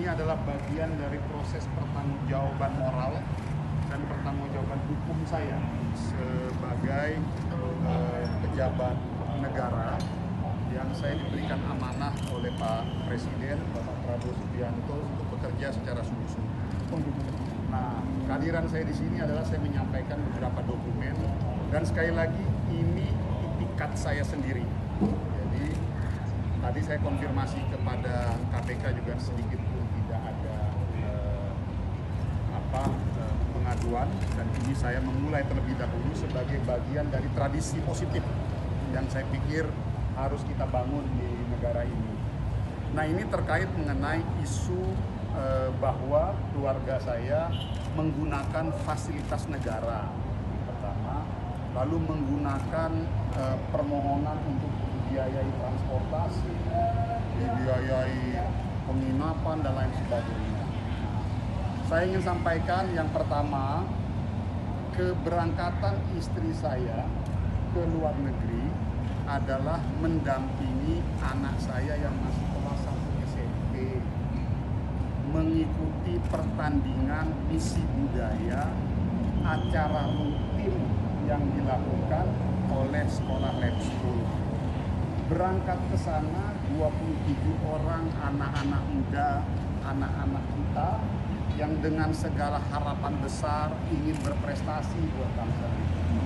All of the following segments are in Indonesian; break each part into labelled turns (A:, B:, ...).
A: ini adalah bagian dari proses pertanggungjawaban moral dan pertanggungjawaban hukum saya sebagai pejabat negara yang saya diberikan amanah oleh Pak Presiden, Bapak Prabowo Subianto untuk bekerja secara sungguh-sungguh. Nah, kehadiran saya di sini adalah saya menyampaikan beberapa dokumen dan sekali lagi ini itikat saya sendiri. Jadi tadi saya konfirmasi kepada KPK juga sedikit pun tidak ada pengaduan, dan ini saya memulai terlebih dahulu sebagai bagian dari tradisi positif yang saya pikir harus kita bangun di negara ini. Nah, ini terkait mengenai isu bahwa keluarga saya menggunakan fasilitas negara pertama, lalu menggunakan permohonan untuk dibiayai transportasi, dibiayai penginapan dan lain sebagainya. Saya ingin sampaikan yang pertama, keberangkatan istri saya ke luar negeri adalah mendampingi anak saya yang masih kelas 1 SMP mengikuti pertandingan misi budaya, acara rutin yang dilakukan oleh sekolah lab school. Berangkat ke sana 27 orang anak-anak muda, anak-anak kita yang dengan segala harapan besar ingin berprestasi buat bangsa kita.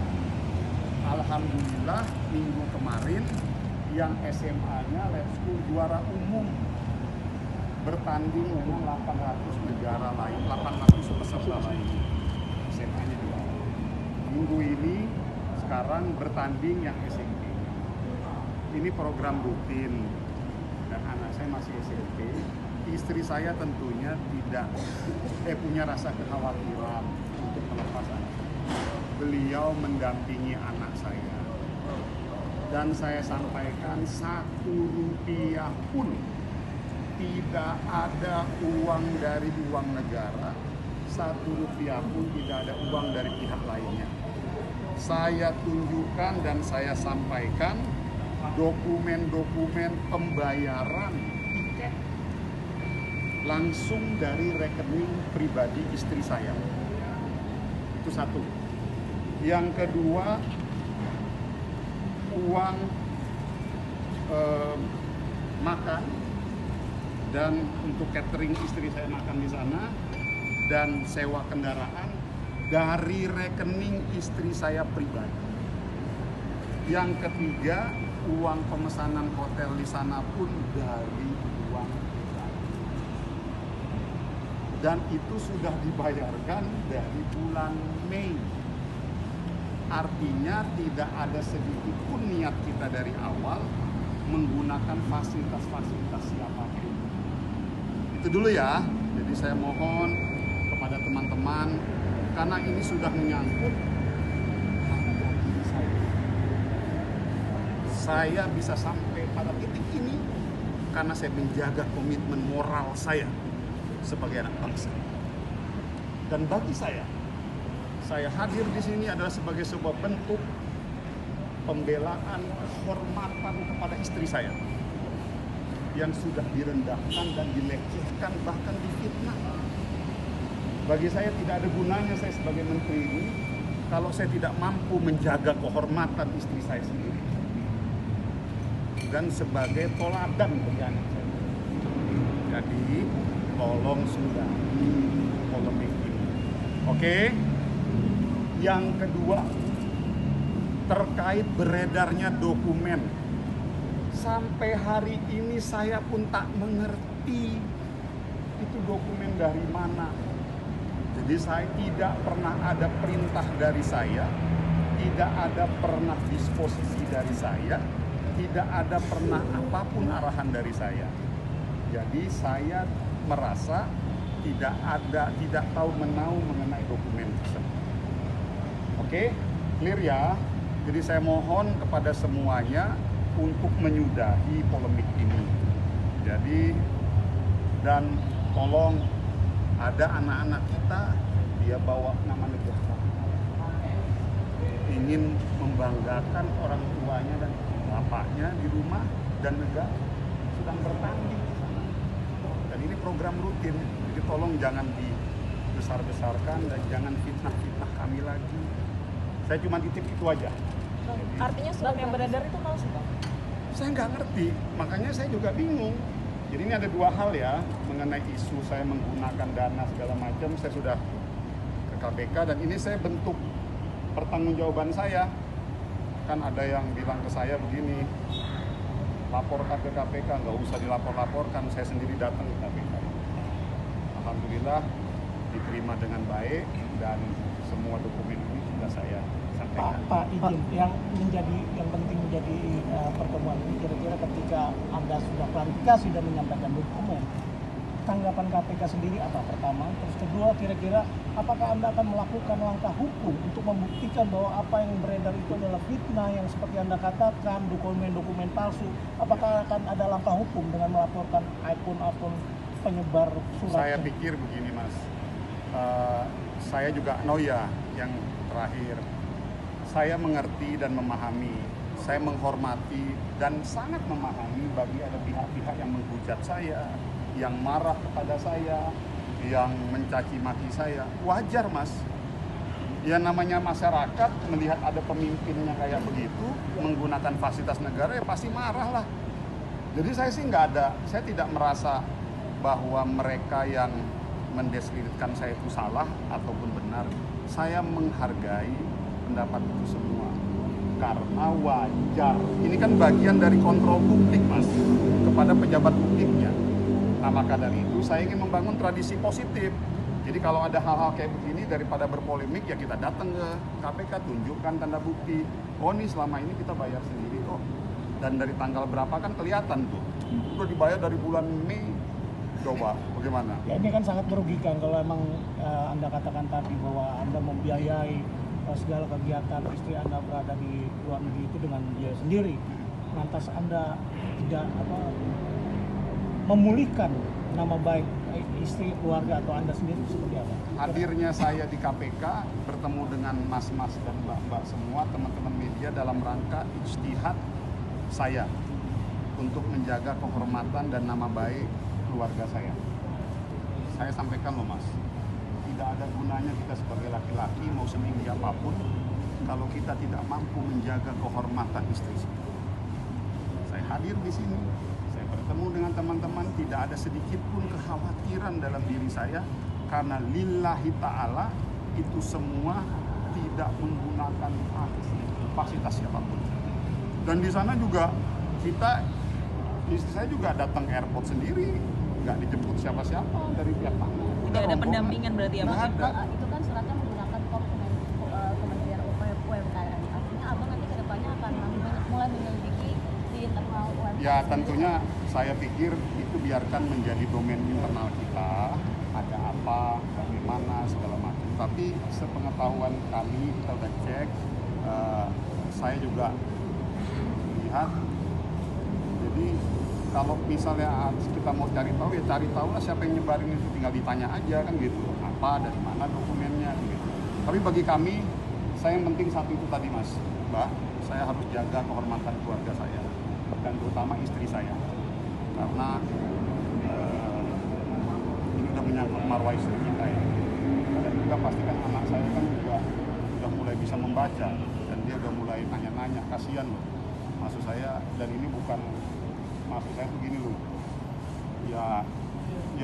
A: Alhamdulillah minggu kemarin yang SMA-nya lab school juara umum, bertanding dengan 800 negara lain, 800 peserta lain. SMA-nya juara. Minggu ini sekarang bertanding yang SMP. Ini program rutin dan anak saya masih SMP. Istri saya tentunya tidak punya rasa kekhawatiran untuk melepas anak. Beliau mendampingi anak saya, dan saya sampaikan 1 rupiah pun tidak ada uang dari uang negara, 1 rupiah pun tidak ada uang dari pihak lainnya. Saya tunjukkan dan saya sampaikan dokumen-dokumen pembayaran tiket langsung dari rekening pribadi istri saya. Itu satu. Yang kedua, uang makan dan untuk catering istri saya makan di sana dan sewa kendaraan dari rekening istri saya pribadi. Yang ketiga, uang pemesanan hotel di sana pun dari uang pribadi. Dan itu sudah dibayarkan dari bulan Mei. Artinya tidak ada sedikit pun niat kita dari awal menggunakan fasilitas-fasilitas siapapun. Itu dulu ya. Jadi saya mohon kepada teman-teman, karena ini sudah menyangkut harga diri saya. Saya bisa sampai pada titik ini karena saya menjaga komitmen moral saya sebagai anak bangsa. Dan bagi saya hadir di sini adalah sebagai sebuah bentuk pembelaan, kehormatan kepada istri saya yang sudah direndahkan dan dilecehkan, bahkan difitnah. Bagi saya tidak ada gunanya saya sebagai menteri ini kalau saya tidak mampu menjaga kehormatan istri saya sendiri dan sebagai toladan bagi anak saya. Jadi tolong sudahi polemik ini. Oke? Yang kedua, terkait beredarnya dokumen. Sampai hari ini saya pun tak mengerti itu dokumen dari mana. Jadi saya tidak pernah ada perintah dari saya, tidak ada pernah disposisi dari saya, tidak ada pernah apapun arahan dari saya. Jadi saya merasa tidak tahu menahu mengenai dokumen tersebut. Oke, clear ya? Jadi saya mohon kepada semuanya untuk menyudahi polemik ini. Jadi, dan tolong, ada anak-anak kita, dia bawa nama negara, ingin membanggakan orang tuanya dan bapaknya di rumah dan negara sedang bertanding di sana. Dan ini program program rutin. Jadi tolong jangan dibesar-besarkan dan jangan fitnah-fitnah kami lagi. Saya cuma titip itu aja.
B: Artinya surat yang beredar itu palsu, Bang?
A: Saya nggak ngerti, makanya saya juga bingung. Jadi ini ada dua hal ya, mengenai isu saya menggunakan dana segala macam, saya sudah ke KPK dan ini saya bentuk pertanggungjawaban saya. Kan ada yang bilang ke saya begini, laporkan ke KPK, nggak usah dilapor-laporkan, saya sendiri datang ke KPK. Alhamdulillah diterima dengan baik dan semua dokumen ini sudah saya sampaikan.
C: Pak izin, yang penting menjadi pertemuan ini kira-kira ketika Anda sudah klarifikasi dan menyampaikan dokumen, tanggapan KPK sendiri apa pertama? Terus kedua, kira-kira apakah Anda akan melakukan langkah hukum untuk membuktikan bahwa apa yang beredar itu adalah fitnah yang seperti Anda katakan, dokumen-dokumen palsu? Apakah akan ada langkah hukum dengan melaporkan akun-akun penyebar surat?
A: Saya pikir begini Mas, saya juga yang terakhir, saya mengerti dan memahami, saya menghormati dan sangat memahami bagi ada pihak-pihak yang menghujat saya, yang marah kepada saya, yang mencaci maki saya. Wajar Mas, ya namanya masyarakat melihat ada pemimpinnya kayak begitu menggunakan fasilitas negara ya pasti marah lah. Jadi saya sih saya tidak merasa bahwa mereka yang mendiskreditkan saya itu salah ataupun benar. Saya menghargai pendapat itu semua karena wajar. Ini kan bagian dari kontrol publik Mas kepada pejabat publiknya. Nah maka dari itu saya ingin membangun tradisi positif. Jadi kalau ada hal-hal kayak begini daripada berpolemik ya kita datang ke KPK, tunjukkan tanda bukti. Oh ini selama ini kita bayar sendiri kok. Dan dari tanggal berapa kan kelihatan tuh. Udah dibayar dari bulan Mei. Coba bagaimana?
C: Ya ini kan sangat merugikan kalau emang Anda katakan tadi bahwa Anda membiayai segala kegiatan istri Anda berada di luar negeri itu dengan biaya sendiri. Lantas Anda tidak memulihkan nama baik istri, keluarga atau Anda sendiri seperti apa?
A: Hadirnya saya di KPK bertemu dengan mas-mas dan mbak-mbak semua teman-teman media dalam rangka ijtihad saya untuk menjaga kehormatan dan nama baik keluarga saya. Saya sampaikan loh Mas, tidak ada gunanya kita sebagai laki-laki mau setinggi apapun kalau kita tidak mampu menjaga kehormatan istri kita. Saya hadir di sini, saya bertemu dengan teman-teman, tidak ada sedikit pun kekhawatiran dalam diri saya karena lillahi ta'ala itu semua tidak menggunakan fasilitas siapapun. Dan di sana juga istri saya juga datang airport sendiri, nggak dijemput siapa-siapa dari pihak mana.
B: Tidak ada pendampingan berarti ya Mas?
D: Itu kan suratnya menggunakan Kementerian UMKM. Artinya Abang nanti kedepannya akan mulai menyelidiki di internal UMKM.
A: Ya tentunya saya pikir itu biarkan menjadi domain internal kita, ada apa, bagaimana, segala macam. Tapi sepengetahuan kami, kita udah cek, saya juga lihat, jadi kalau misalnya kita mau cari tahu ya cari tahu lah siapa yang nyebarin itu, tinggal ditanya aja kan gitu, apa dari mana dokumennya gitu. Tapi bagi kami, saya yang penting satu itu tadi Mas, Mbak, saya harus jaga kehormatan keluarga saya dan terutama istri saya karena ini udah menyangkut marwah istri kita ya. Dan juga pastikan anak saya kan juga udah mulai bisa membaca dan dia udah mulai nanya-nanya, kasihan loh. Maksud saya, dan ini bukan maksud saya begini loh, ya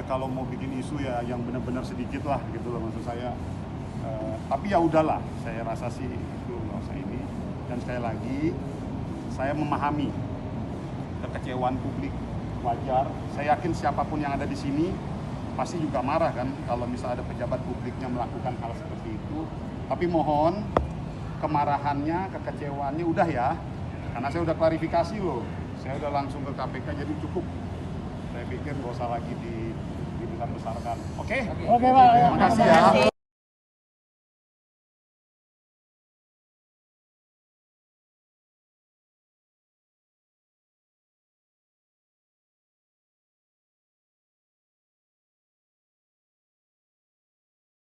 A: kalau mau bikin isu ya yang benar-benar sedikit lah gitu loh maksud saya. Tapi ya udahlah, saya rasa sih itu nggak usah ini. Dan sekali lagi saya memahami kekecewaan publik, wajar. Saya yakin siapapun yang ada di sini pasti juga marah kan kalau misalnya ada pejabat publiknya melakukan hal seperti itu. Tapi mohon kemarahannya, kekecewaannya udah ya, karena saya udah klarifikasi loh. Saya udah langsung ke KPK, jadi cukup. Saya pikir nggak usah lagi dibesar-besarkan. Oke?
C: Oke Pak.
A: Terima kasih ya.